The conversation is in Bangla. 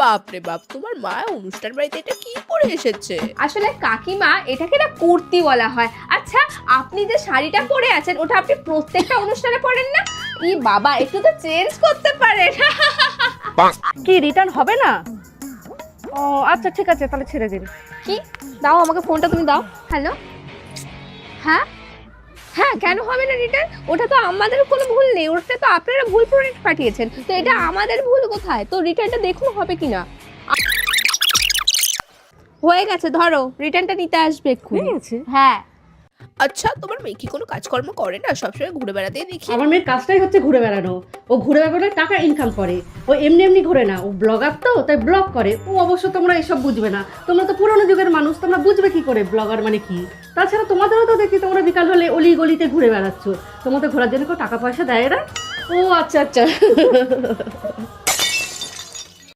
বাপরে বাপ, তোমার মা অনুষ্ঠান বাড়িতে এটা কি পরে এসেছে? আসলে কাকিমা এটাকে না কুর্তি বলা হয়। আচ্ছা, আপনি যে শাড়িটা পরে আছেন ওটা আপনি প্রত্যেকটা অনুষ্ঠানে পরেন না? ই বাবা, একটু তো চেঞ্জ করতে পারেন। কি রিটার্ন হবে না? ও আচ্ছা ঠিক আছে, তাহলে ছেড়ে দিন। কি, দাও আমাকে ফোনটা, তুমি দাও। হ্যালো, হ্যাঁ হ্যাঁ, কেন হবে না রিটার্ন? ওটা তো আমাদের কোনো ভুল নেই, ওটা তো আপনারা ভুল প্রোডাক্ট পাঠিয়েছেন, তো এটা আমাদের ভুল কোথায়? তো রিটার্নটা দেখুন হবে কিনা। হয়ে গেছে, ধরো রিটার্নটা নিতে আসবে এক্ষুনি। হয়ে গেছে? হ্যাঁ। আচ্ছা, তোমার মেয়ে কি কোনো কাজকর্ম করে না? সবসময় ঘুরে বেড়াতেই দেখি। আমার মেয়ের কাজটাই হচ্ছে ঘুরে বেড়ানো। ও ঘুরে বেড়ালে টাকা ইনকাম করে। ও এমনি এমনি ঘুরে না, ও ব্লগার তো, তাই ব্লগ করে। ও অবশ্য তোমরা এসব বুঝবে না, তোমরা তো পুরোনো যুগের মানুষ, তোমরা বুঝবে কি করে ব্লগার মানে কি। তাছাড়া তোমাদেরও তো দেখি তোমরা বিকাল হলে অলি গলিতে ঘুরে বেড়াচ্ছ। তোমাদের ঘোরার জন্য কেউ টাকা পয়সা দেয় না? ও আচ্ছা আচ্ছা।